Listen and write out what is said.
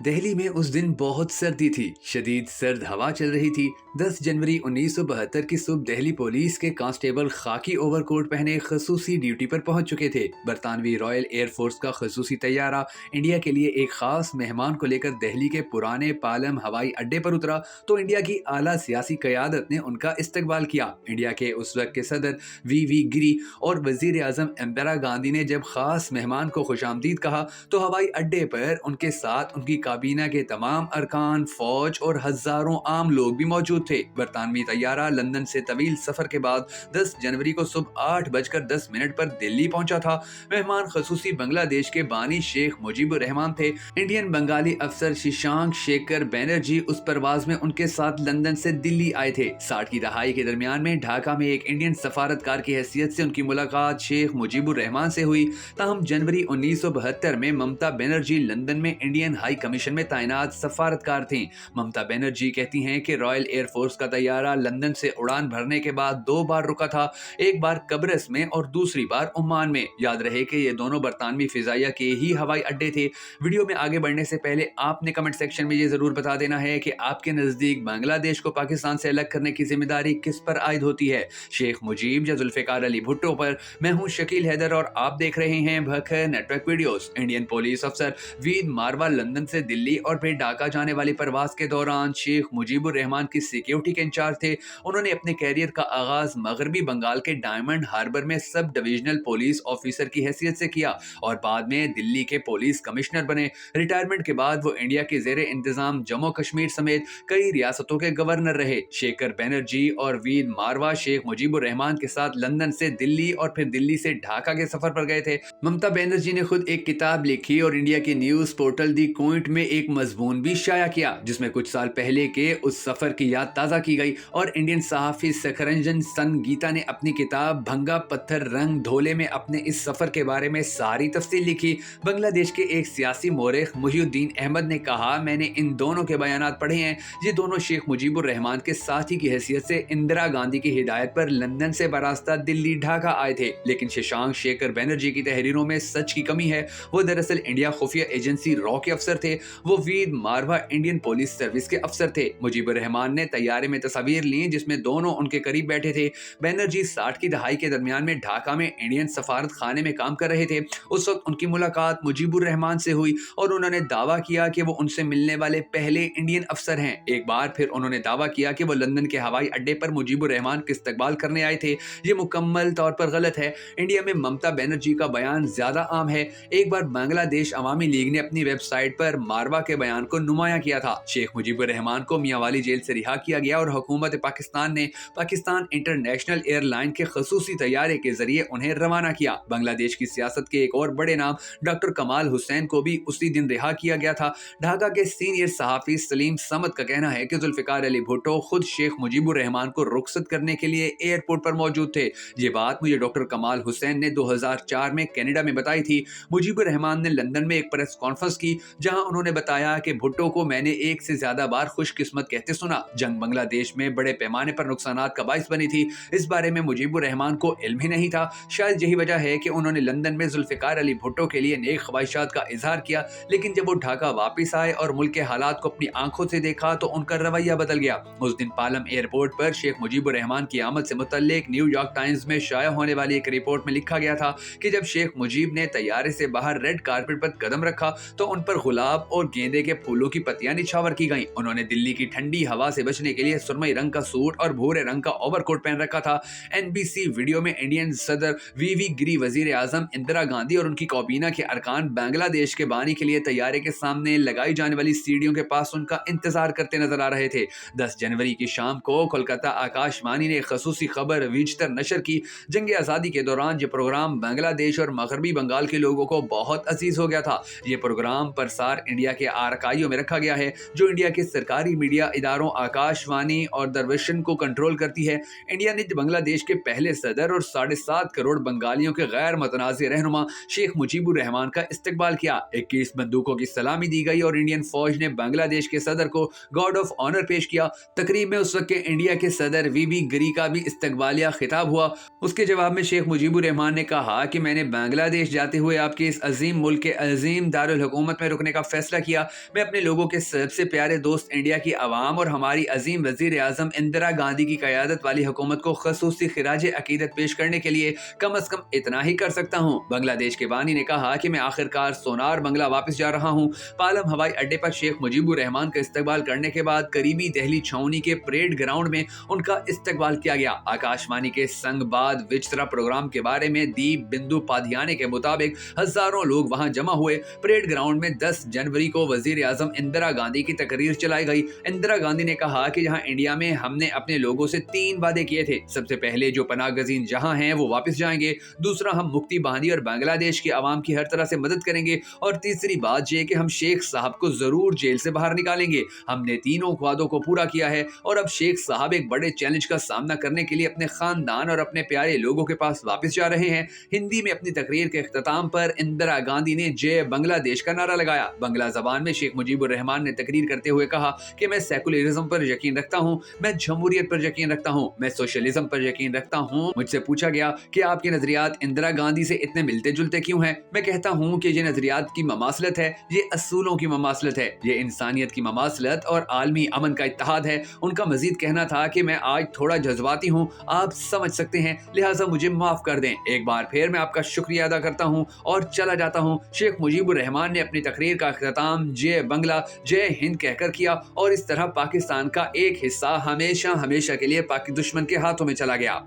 دہلی میں اس دن بہت سردی تھی، شدید سرد ہوا چل رہی تھی۔ 10 جنوری 1972 کی صبح دہلی پولیس کے کانسٹیبل خاکی اوور کوٹ پہنے خصوصی ڈیوٹی پر پہنچ چکے تھے۔ برطانوی رائل ایئر فورس کا خصوصی طیارہ انڈیا کے لیے ایک خاص مہمان کو لے کر دہلی کے پرانے پالم ہوائی اڈے پر اترا تو انڈیا کی اعلیٰ سیاسی قیادت نے ان کا استقبال کیا۔ انڈیا کے اس وقت کے صدر وی گری اور وزیر اعظم اندرا گاندھی نے جب خاص مہمان کو خوش آمدید کہا تو ہوائی اڈے پر ان کے ساتھ ان کی کابینہ کے تمام ارکان، فوج اور ہزاروں عام لوگ بھی موجود تھے۔ برطانوی طیارہ لندن سے طویل سفر کے بعد 10 جنوری کو صبح 8:10 پر دلی پہنچا تھا۔ مہمان خصوصی بنگلہ دیش کے بانی شیخ مجیب الرحمان تھے۔ انڈین بنگالی افسر ششانک شیکھر بنرجی اس پرواز میں ان کے ساتھ لندن سے دلی آئے تھے۔ 60 کی دہائی کے درمیان میں ڈھاکہ میں ایک انڈین سفارتکار کی حیثیت سے ان کی ملاقات شیخ مجیب الرحمان سے ہوئی۔ تاہم جنوری 1972 میں ممتا بنرجی لندن میں انڈین ہائی کمیشن میں تعینات سفارتکار تھیں۔ ممتا بنرجی کہتی ہیں کہ رائل ایئر فورس کا طیارہ لندن سے اڑان بھرنے کے بعد 2 بار رکا تھا، ایک بار قبرص میں اور دوسری بار عمان میں۔ یاد رہے کہ یہ دونوں برطانوی فضائیہ کے ہی ہوائی اڈے تھے۔ ویڈیو میں آگے بڑھنے سے پہلے آپ نے کمنٹ سیکشن میں یہ ضرور بتا دینا ہے کہ آپ کے نزدیک بنگلہ دیش کو پاکستان سے الگ کرنے کی ذمہ داری کس پر عائد ہوتی ہے، شیخ مجیب یا ذوالفقار علی بھٹو پر؟ میں ہوں شکیل حیدر اور آپ دیکھ رہے ہیں Bhakkar network videos. Indian police افسر وید ماروا لندن سے دلی اور پھر ڈھاکہ جانے والی پرواز کے دوران شیخ مجیب الرحمان کی سیکیورٹی کے انچارج تھے۔ انہوں نے اپنے کیریئر کا آغاز مغربی بنگال کے ڈائمنڈ ہاربر میں سب ڈویژنل پولیس آفیسر کی حیثیت سے کیا اور بعد میں دلی کے پولیس کمشنر بنے۔ ریٹائرمنٹ کے بعد وہ انڈیا کے زیر انتظام جموں کشمیر سمیت کئی ریاستوں کے گورنر رہے۔ شیکھر بنرجی اور وید ماروا شیخ مجیب الرحمان کے ساتھ لندن سے دلی اور پھر دلی سے ڈھاکہ کے سفر پر گئے تھے۔ ممتا بنرجی نے خود ایک کتاب لکھی اور انڈیا کے نیوز پورٹل دی کوئنٹ میں ایک مضمون بھی شائع کیا جس میں کچھ سال پہلے کے اس سفر کی یاد تازہ کی گئی، اور انڈین صحافی سکھرنجن سنگیتا نے اپنی کتاب بھنگا پتھر رنگ دھولے میں اپنے اس سفر کے بارے میں ساری تفصیل لکھی۔ بنگلہ دیش کے ایک سیاسی مورخ محی الدین احمد نے کہا، میں نے ان دونوں کے بیانات پڑھے ہیں۔ یہ دونوں شیخ مجیب الرحمان کے ساتھی کی حیثیت سے اندرا گاندھی کی ہدایت پر لندن سے براستہ دلی ڈھاکہ آئے تھے، لیکن ششانک شیکھر بنرجی کی تحریروں میں سچ کی کمی ہے۔ وہ دراصل انڈیا خفیہ ایجنسی را کے افسر تھے۔ وہ Veda Marwa Indian police service کے افسر تھے۔ مجیب الرحمان نے طیارے میں تصاویر لیں جس میں دونوں ان کے قریب بیٹھے تھے۔ بنرجی 60 کی دہائی کے درمیان میں ڈھاکہ میں انڈین سفارت خانے میں کام کر رہے تھے۔ اس وقت ان کی ملاقات مجیب الرحمان سے ہوئی اور انہوں نے دعویٰ کیا کہ وہ ان سے ملنے والے پہلے انڈین افسر ہیں۔ ایک بار پھر انہوں نے دعویٰ کیا کہ وہ لندن کے ہوائی اڈے پر مجیب الرحمان کا استقبال کرنے آئے تھے۔ یہ مکمل طور پر غلط ہے۔ انڈیا میں ممتا بنرجی کا بیان زیادہ عام ہے۔ ایک بار بنگلہ دیش عوامی لیگ نے اپنی ویب سائٹ پر ماروا کے بیان کو نمایاں کیا تھا۔ شیخ مجیب الرحمان کو میاں والی جیل سے رہا کیا گیا اور حکومت پاکستان نے پاکستان انٹرنیشنل ایئر لائن کے خصوصی طیارے کے ذریعے انہیں روانہ کیا۔ بنگلہ دیش کی سیاست کے ایک اور بڑے نام ڈاکٹر کمال حسین کو بھی اسی دن رہا کیا گیا تھا۔ ڈھاکہ کے سینئر صحافی سلیم سمد کا کہنا ہے کہ ذوالفقار علی بھٹو خود شیخ مجیب الرحمان کو رخصت کرنے کے لیے ایئرپورٹ پر موجود تھے۔ یہ بات مجھے ڈاکٹر کمال حسین نے 2004 میں کینیڈا میں بتائی تھی۔ مجیب الرحمان نے لندن میں ایک پریس کانفرنس کی جہاں انہوں نے بتایا کہ بھٹو کو میں نے ایک سے زیادہ بار خوش قسمت کہتے سنا۔ جنگ بنگلہ دیش میں بڑے پیمانے پر نقصانات کا باعث بنی تھی۔ اس بارے میں مجیب الرحمان کو علم ہی نہیں تھا۔ شاید یہی وجہ ہے کہ انہوں نے لندن میں ذوالفقار علی بھٹو کے لیے نیک خواہشات کا اظہار کیا، لیکن جب وہ ڈھاکہ واپس آئے اور ملک کے حالات کو اپنی آنکھوں سے دیکھا تو ان کا رویہ بدل گیا۔ اس دن پالم ایئرپورٹ پر شیخ مجیب الرحمان کی آمد سے متعلق نیو یارک ٹائمز میں شائع ہونے والی ایک رپورٹ میں لکھا گیا تھا کہ جب شیخ مجیب نے طیارے سے باہر ریڈ کارپٹ پر قدم رکھا تو ان پر گلاب اور گیندے کے پھولوں کی پتیاں نچھاور کی گئیں۔ انہوں نے دلی کی ٹھنڈی ہوا سے بچنے کے لیے سرمئی رنگ کا سوٹ اور بھورے رنگ کا اوور کوٹ پہن رکھا تھا۔ NBC ویڈیو میں انڈین صدر وی گری، وزیر اعظم اندرا گاندھی اور ان کی کابینہ کے ارکان بنگلہ دیش کے بانی کے لیے طیارے کے سامنے لگائی جانے والی سیڑھیوں کے پاس ان کا انتظار کرتے نظر آ رہے تھے۔ 10 جنوری کی شام کو کولکاتہ آکاش وانی نے ایک خصوصی خبر ویجتر نشر کی۔ جنگ آزادی کے دوران یہ پروگرام بنگلہ دیش اور مغربی بنگال کے لوگوں کو بہت عزیز ہو گیا تھا۔ یہ پروگرام پرسار انڈیا کے آرکائیو میں رکھا گیا ہے جو انڈیا کے سرکاری میڈیا اداروں آکاش وانی اور دورشن کو کنٹرول کرتی ہے۔ انڈیا نے بنگلہ دیش کے پہلے صدر اور 7.5 کروڑ بنگالیوں کے غیر متنازع رہنما شیخ مجیب الرحمان کا استقبال کیا۔ 21 بندوقوں کی سلامی دی گئی اور انڈین فوج نے بنگلہ دیش کے صدر کو گارڈ آف آنر پیش کیا۔ تقریب میں اس وقت کے انڈیا کے صدر وی گری کا بھی استقبالیہ خطاب ہوا۔ اس کے جواب میں شیخ مجیب الرحمان نے کہا کہ میں نے بنگلہ دیش جاتے ہوئے آپ کے اس عظیم ملک کے عظیم دارالحکومت میں رکنے کا فیصلہ فیصلہ کیا میں اپنے لوگوں کے سب سے پیارے دوست انڈیا کی عوام اور ہماری عظیم وزیر اعظم اندرا گاندھی کی قیادت والی حکومت کو خصوصی خراج عقیدت پیش کرنے کے لیے کم از کم اتنا ہی کر سکتا ہوں۔ بنگلہ دیش کے بانی نے کہا کہ میں آخرکار سونار بنگلہ واپس جا رہا ہوں۔ پالم ہوائی اڈے پر شیخ مجیب الرحمان کا استقبال کرنے کے بعد قریبی دہلی چھاؤنی کے پریڈ گراؤنڈ میں ان کا استقبال کیا گیا۔ آکاش وانی کے سنگ باد وچترا پروگرام کے بارے میں دیپ بندو پادھیانے کے مطابق ہزاروں لوگ وہاں جمع ہوئے۔ پریڈ گراؤنڈ میں 10 جنوری کو وزیر اعظم اندرا گاندھی کی تقریر چلائی گئی۔ اندرا گاندھی نے کہا کہ جہاں انڈیا میں ہم نے اپنے لوگوں سے 3 وعدے کیے تھے، سب سے پہلے جو پناہ گزین جہاں ہیں وہ واپس جائیں گے، دوسرا ہم مکتی باندھی اور بنگلہ دیش کے عوام کی ہر طرح سے مدد کریں گے، اور تیسری بات یہ کہ ہم شیخ صاحب کو ضرور جیل سے باہر نکالیں گے۔ ہم نے تینوں وعدوں کو پورا کیا ہے اور اب شیخ صاحب ایک بڑے چیلنج کا سامنا کرنے کے لیے اپنے خاندان اور اپنے پیارے لوگوں کے پاس واپس جا رہے ہیں۔ ہندی میں اپنی تقریر کے اختتام پر اندرا گاندھی نے جے بنگلہ دیش کا نعرہ لگایا۔ بنگلہ زبان میں شیخ مجیب الرحمان نے تقریر کرتے ہوئے کہا کہ میں سیکولرزم پر یقین رکھتا ہوں، میں جمہوریت پر یقین رکھتا ہوں، میں سوشلزم پر یقین رکھتا ہوں۔ مجھ سے پوچھا گیا کہ آپ کے نظریات اندرا گاندھی سے اتنے ملتے جلتے کیوں ہیں؟ میں کہتا ہوں کہ یہ نظریات کی مماثلت ہے، یہ اصولوں کی مماثلت ہے، یہ انسانیت کی مماثلت اور عالمی امن کا اتحاد ہے۔ ان کا مزید کہنا تھا کہ میں آج تھوڑا جذباتی ہوں، آپ سمجھ سکتے ہیں، لہٰذا مجھے معاف کر دیں۔ ایک بار پھر میں آپ کا شکریہ ادا کرتا ہوں اور چلا جاتا ہوں۔ شیخ مجیب الرحمان نے اپنی تقریر کا اختتام جے بنگلہ جے ہند کہہ کر کیا اور اس طرح پاکستان کا ایک حصہ ہمیشہ کے لیے پاک دشمن کے ہاتھوں میں چلا گیا۔